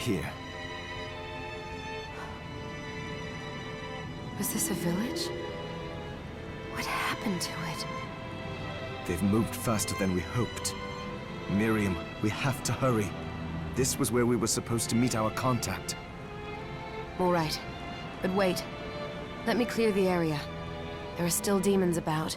here. Was this a village? What happened to it? They've moved faster than we hoped. Miriam, we have to hurry. This was where we were supposed to meet our contact. All right. But wait. Let me clear the area. There are still demons about.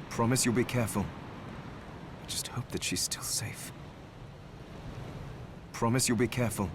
Promise you'll be careful. I just hope that she's still safe. Promise you'll be careful.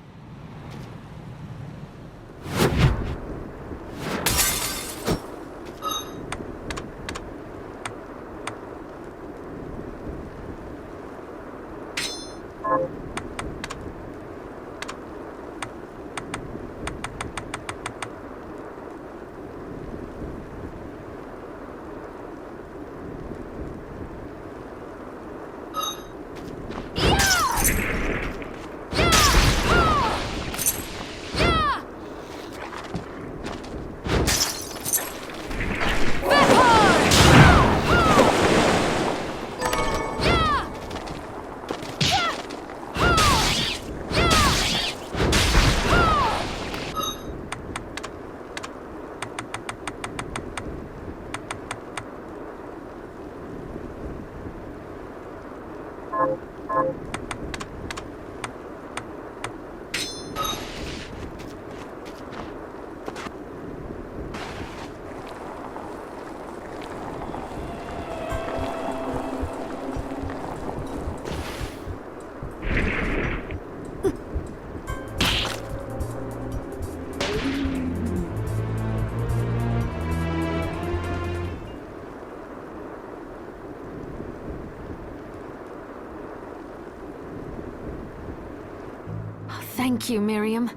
Thank you, Miriam.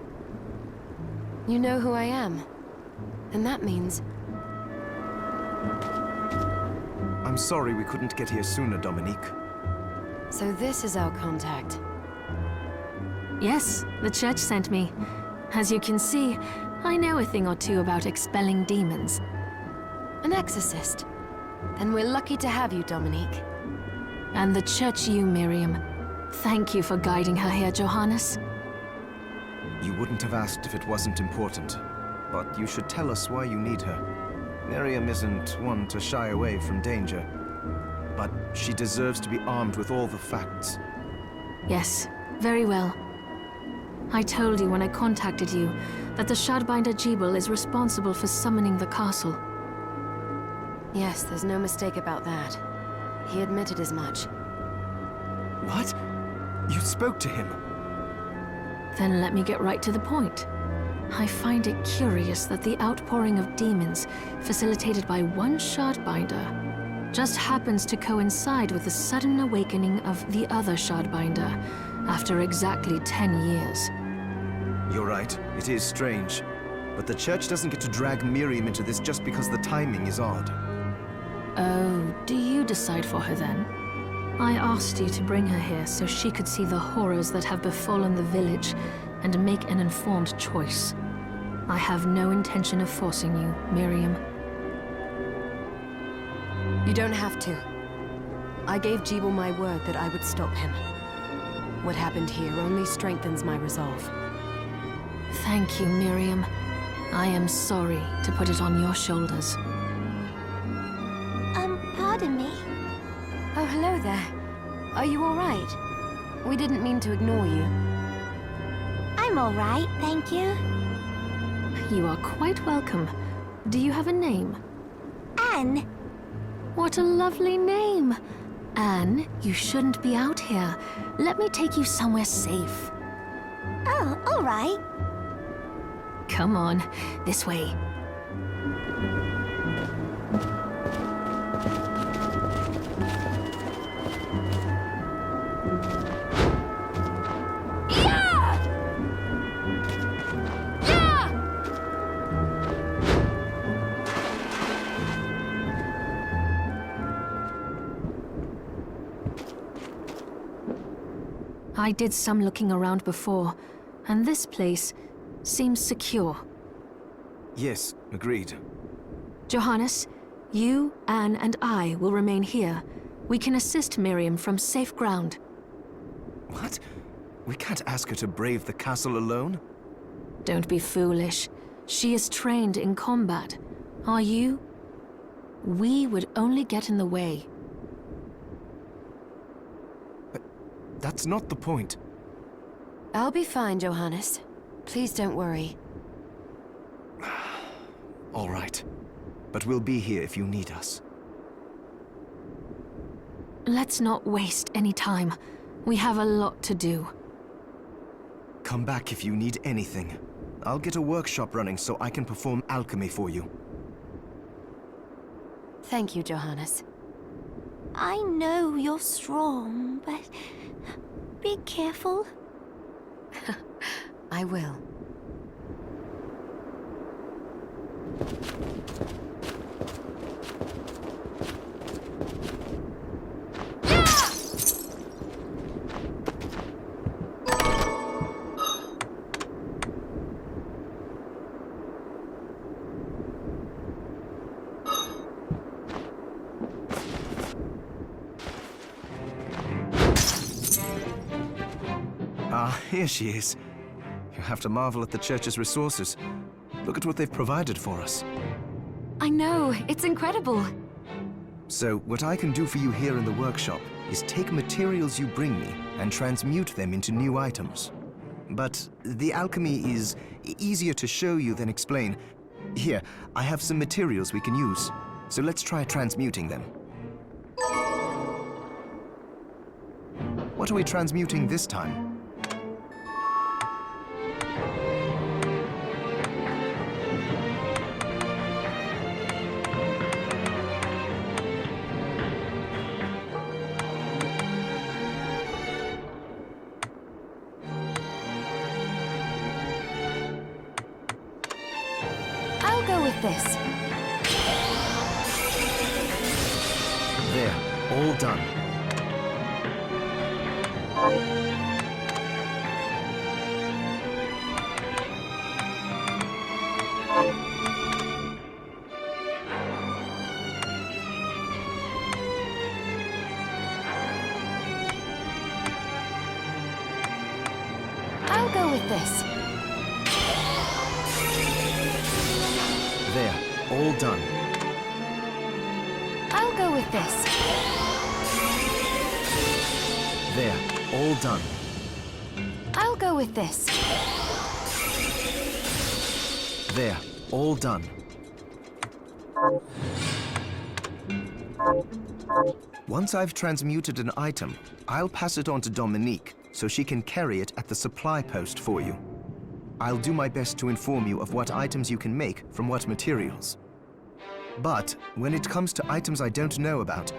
You know who I am. And that means... I'm sorry we couldn't get here sooner, Dominique. So this is our contact. Yes, the church sent me. As you can see, I know a thing or two about expelling demons. An exorcist. Then we're lucky to have you, Dominique. And the church you, Miriam. Thank you for guiding her here, Johannes. You wouldn't have asked if it wasn't important. But you should tell us why you need her. Miriam isn't one to shy away from danger. But she deserves to be armed with all the facts. Yes, very well. I told you when I contacted you that the Shardbinder Jebel is responsible for summoning the castle. Yes, there's no mistake about that. He admitted as much. What? You spoke to him? Then let me get right to the point. I find it curious that the outpouring of demons, facilitated by one Shardbinder, just happens to coincide with the sudden awakening of the other Shardbinder, after exactly 10 years. You're right, it is strange. But the church doesn't get to drag Miriam into this just because the timing is odd. Oh, do you decide for her then? I asked you to bring her here so she could see the horrors that have befallen the village and make an informed choice. I have no intention of forcing you, Miriam. You don't have to. I gave Jebel my word that I would stop him. What happened here only strengthens my resolve. Thank you, Miriam. I am sorry to put it on your shoulders. Pardon me? Oh, hello there. Are you all right? We didn't mean to ignore you. I'm all right, thank you. You are quite welcome. Do you have a name? Anne. What a lovely name! Anne, you shouldn't be out here. Let me take you somewhere safe. Oh, all right. Come on, this way. I did some looking around before, and this place seems secure. Yes, agreed. Johannes, you, Anne, and I will remain here. We can assist Miriam from safe ground. What? We can't ask her to brave the castle alone? Don't be foolish. She is trained in combat. Are you? We would only get in the way. That's not the point. I'll be fine, Johannes. Please don't worry. All right. But we'll be here if you need us. Let's not waste any time. We have a lot to do. Come back if you need anything. I'll get a workshop running so I can perform alchemy for you. Thank you, Johannes. I know you're strong, but be careful. I will. Ah, here she is. You have to marvel at the church's resources. Look at what they've provided for us. I know, it's incredible. So, what I can do for you here in the workshop is take materials you bring me and transmute them into new items. But the alchemy is easier to show you than explain. Here, I have some materials we can use. So let's try transmuting them. What are we transmuting this time? I'll go with this. There, all done. I'll go with this. There, all done. I'll go with this. There, all done. I'll go with this. There, all done. Once I've transmuted an item, I'll pass it on to Dominique so she can carry it at the supply post for you. I'll do my best to inform you of what items you can make from what materials. But when it comes to items I don't know about,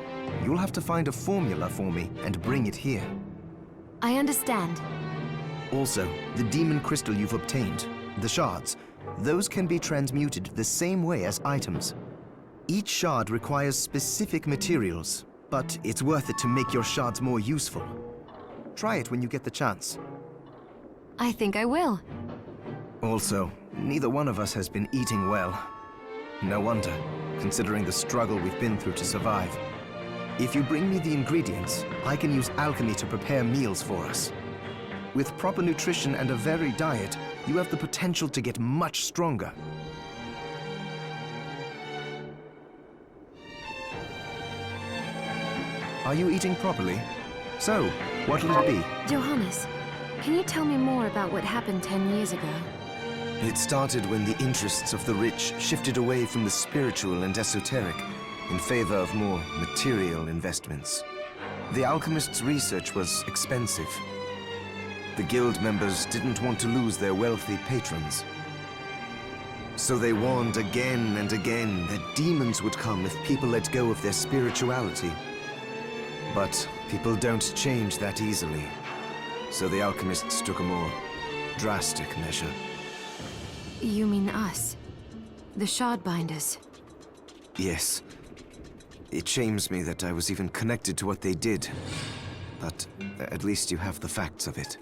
you'll have to find a formula for me and bring it here. I understand. Also, the demon crystal you've obtained, the shards, those can be transmuted the same way as items. Each shard requires specific materials, but it's worth it to make your shards more useful. Try it when you get the chance. I think I will. Also, neither one of us has been eating well. No wonder, considering the struggle we've been through to survive. If you bring me the ingredients, I can use alchemy to prepare meals for us. With proper nutrition and a varied diet, you have the potential to get much stronger. Are you eating properly? So, what'll it be? Johannes, can you tell me more about what happened 10 years ago? It started when the interests of the rich shifted away from the spiritual and esoteric in favor of more material investments. The alchemists' research was expensive. The guild members didn't want to lose their wealthy patrons. So they warned again and again that demons would come if people let go of their spirituality. But people don't change that easily. So the alchemists took a more drastic measure. You mean us? The Shardbinders? Yes. It shames me that I was even connected to what they did. but at least you have the facts of it.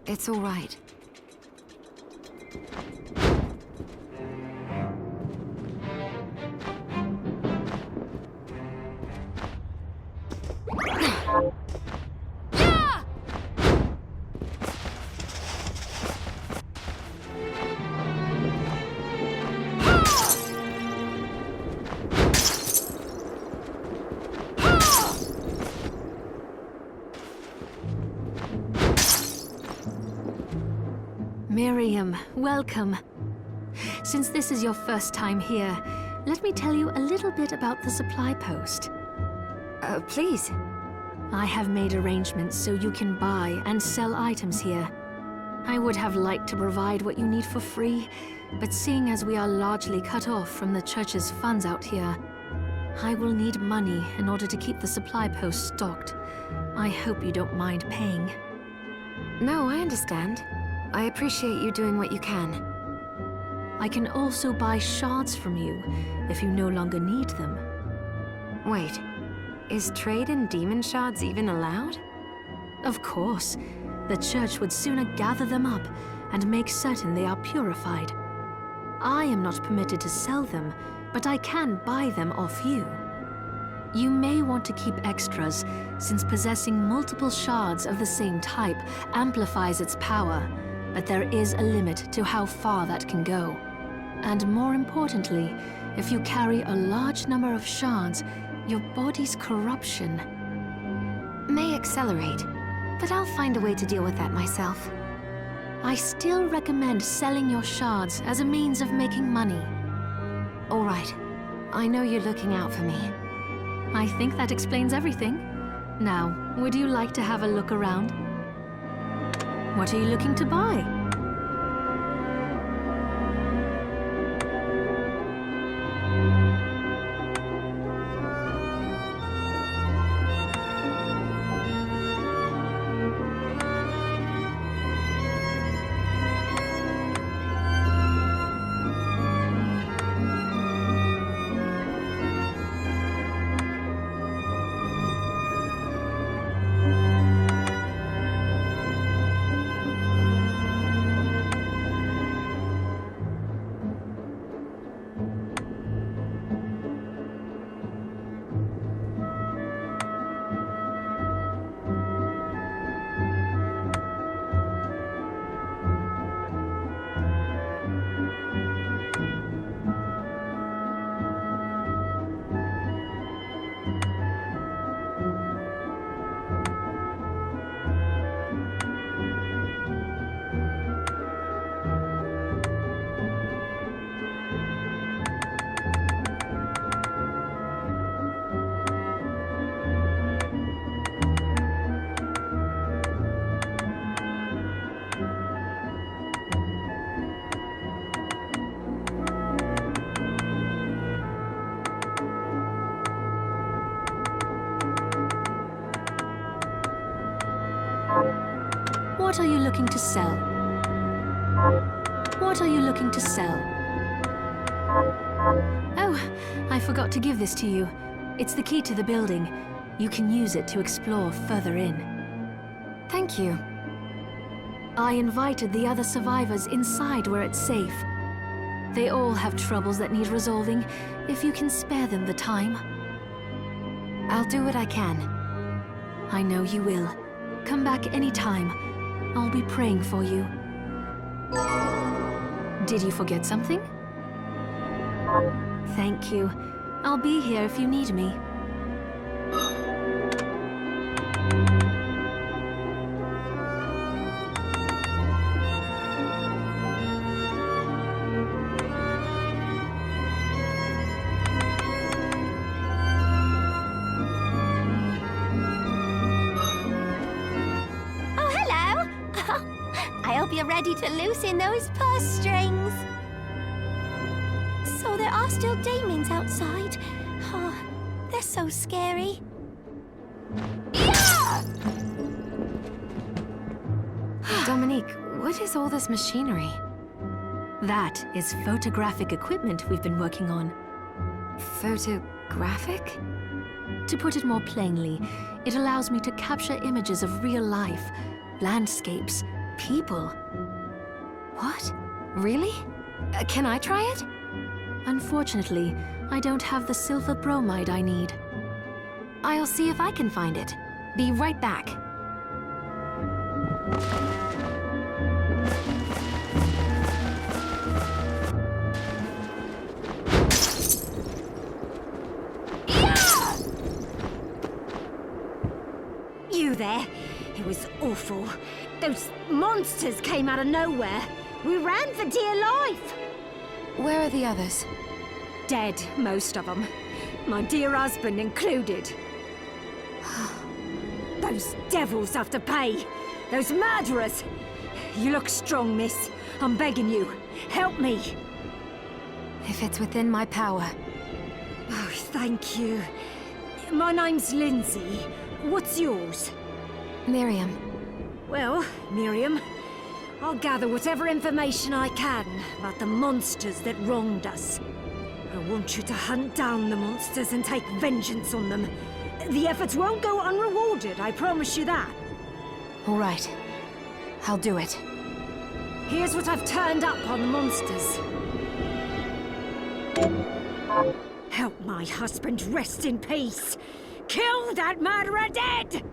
It's all right. Miriam, welcome. Since this is your first time here, let me tell you a little bit about the supply post. Please. I have made arrangements so you can buy and sell items here. I would have liked to provide what you need for free, but seeing as we are largely cut off from the church's funds out here, I will need money in order to keep the supply post stocked. I hope you don't mind paying. No, I understand. I appreciate you doing what you can. I can also buy shards from you if you no longer need them. Wait, is trade in demon shards even allowed? Of course. The church would sooner gather them up and make certain they are purified. I am not permitted to sell them, but I can buy them off you. You may want to keep extras, since possessing multiple shards of the same type amplifies its power, but there is a limit to how far that can go. And more importantly, if you carry a large number of shards, your body's corruption May accelerate, but I'll find a way to deal with that myself. I still recommend selling your shards as a means of making money. All right. I know you're looking out for me. I think that explains everything. Now, would you like to have a look around? What are you looking to buy? What are you looking to sell? What are you looking to sell? Oh, I forgot to give this to you. It's the key to the building. You can use it to explore further in. Thank you. I invited the other survivors inside where it's safe. They all have troubles that need resolving, if you can spare them the time. I'll do what I can. I know you will. Come back anytime. I'll be praying for you. Did you forget something? Thank you. I'll be here if you need me. I hope you're ready to loosen those purse strings. So there are still demons outside. Oh, they're so scary. Yeah! Dominique, what is all this machinery? That is photographic equipment we've been working on. Photographic? To put it more plainly, it allows me to capture images of real life, landscapes, people. What? Really? Can I try it? Unfortunately, I don't have the silver bromide I need. I'll see if I can find it. Be right back. You there? It was awful. Those monsters came out of nowhere. We ran for dear life. Where are the others? Dead, most of them. My dear husband included. Those devils have to pay. Those murderers. You look strong, miss. I'm begging you. Help me. If it's within my power. Oh, thank you. My name's Lindsay. What's yours? Miriam. Well, Miriam, I'll gather whatever information I can about the monsters that wronged us. I want you to hunt down the monsters and take vengeance on them. The efforts won't go unrewarded, I promise you that. All right. I'll do it. Here's what I've turned up on the monsters. Help my husband rest in peace. Kill that murderer dead!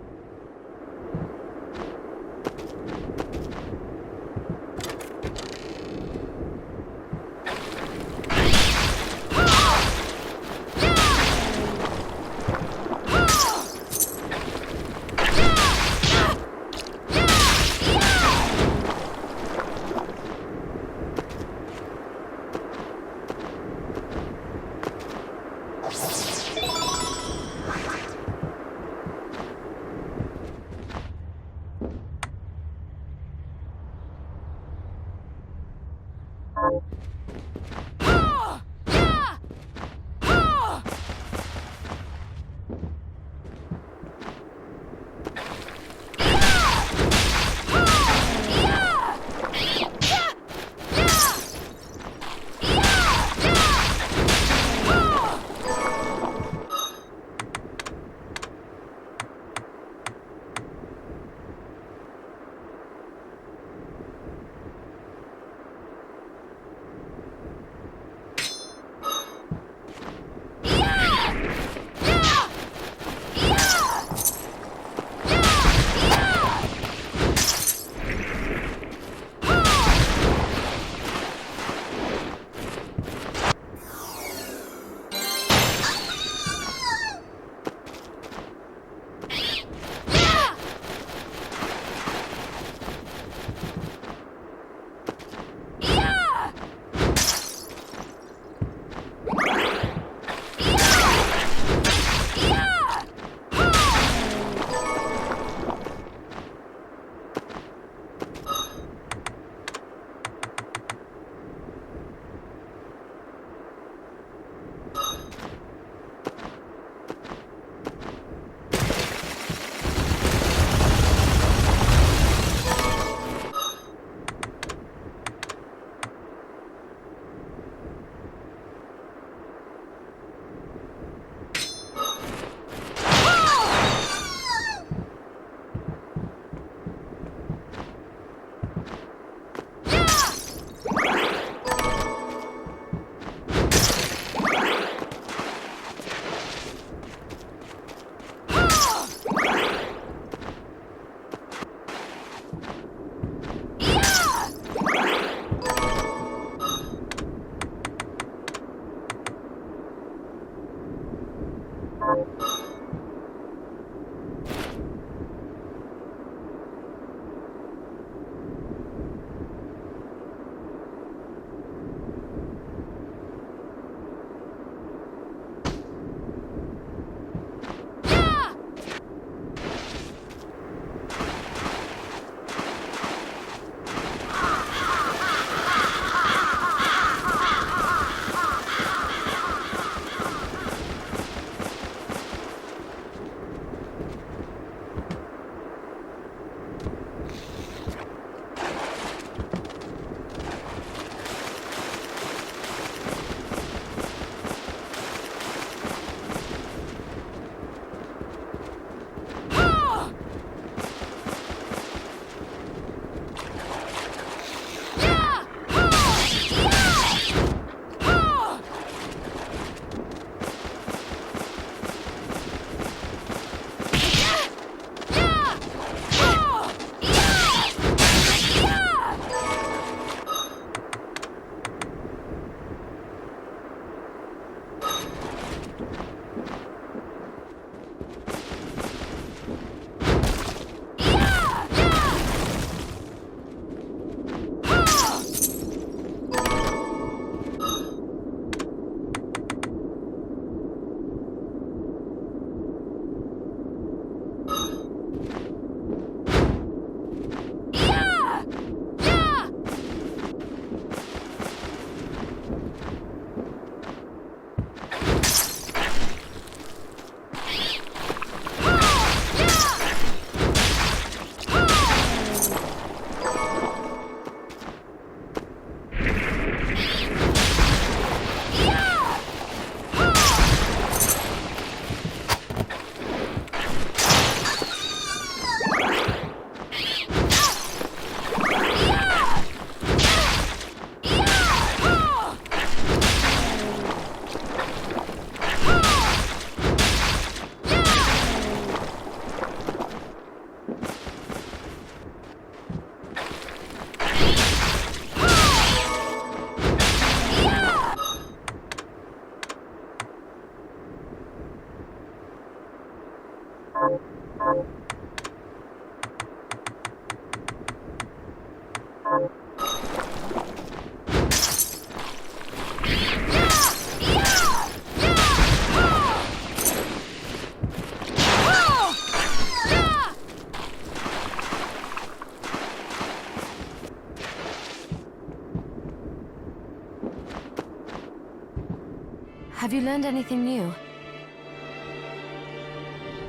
Have you learned anything new?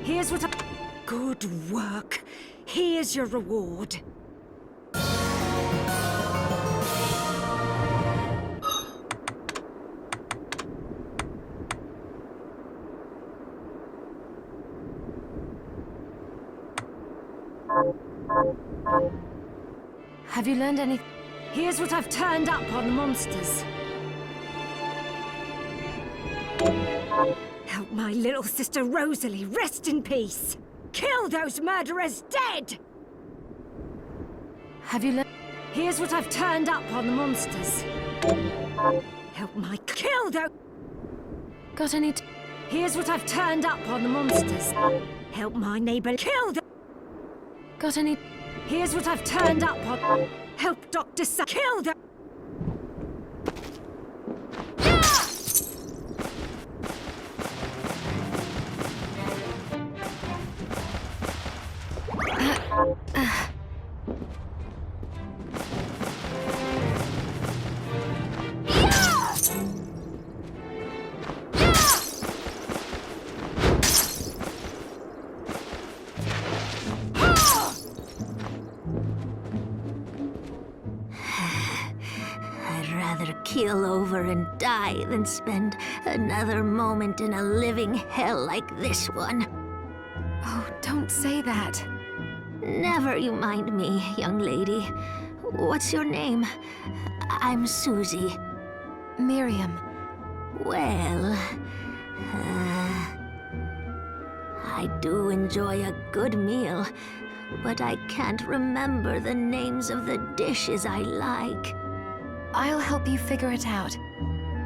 Here's what I... Good work. Here's your reward. Have you learned any... Here's what I've turned up on the monsters. Help my little sister Rosalie rest in peace. Kill those murderers dead! Have you learned... Here's what I've turned up on the monsters. Help my... Kill those... Got any... Here's what I've turned up on the monsters. Help my neighbor kill the... Got any... Here's what I've turned up on... Help Dr. Kill the... Keel over and die than spend another moment in a living hell like this one. Oh, don't say that. Never you mind me, young lady. What's your name? I'm Susie. Miriam. Well, I do enjoy a good meal, but I can't remember the names of the dishes I like. I'll help you figure it out.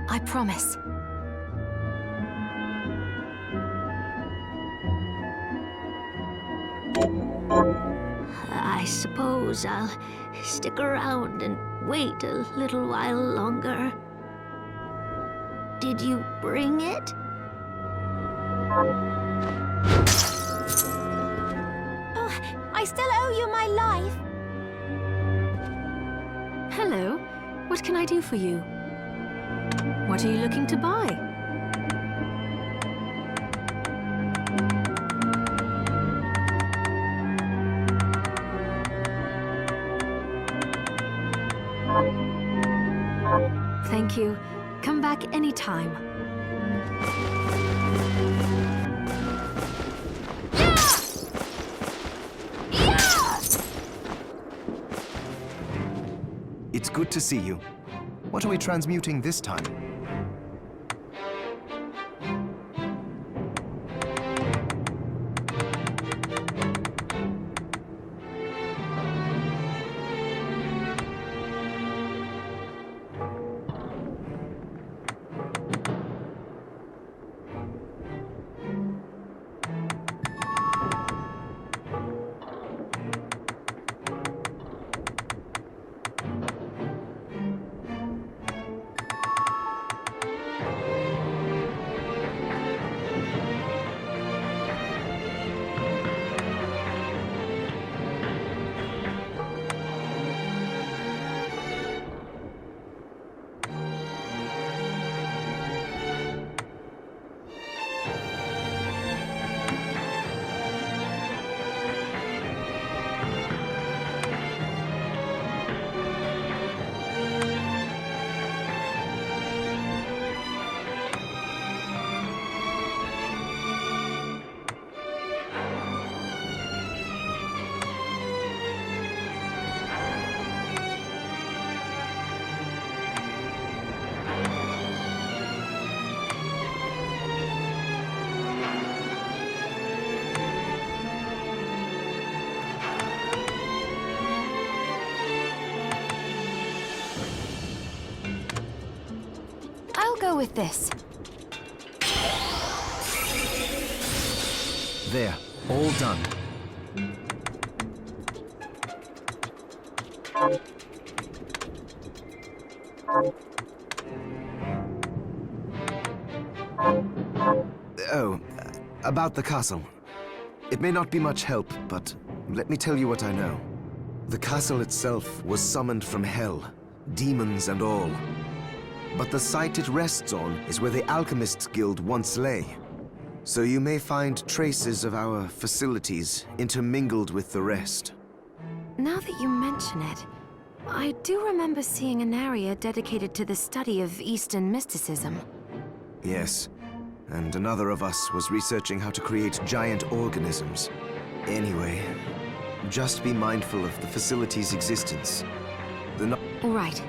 I promise. I suppose I'll stick around and wait a little while longer. Did you bring it? Oh, I still owe you my life. Hello. What can I do for you? What are you looking to buy? Thank you. Come back anytime. It's good to see you. What are we transmuting this time? I'll go with this. There, all done. Oh, about the castle. It may not be much help, but let me tell you what I know. The castle itself was summoned from hell, demons and all. but the site it rests on is where the Alchemists Guild once lay. So you may find traces of our facilities intermingled with the rest. Now that you mention it, I do remember seeing an area dedicated to the study of Eastern mysticism. Yes, and another of us was researching how to create giant organisms. Anyway, just be mindful of the facility's existence. All right.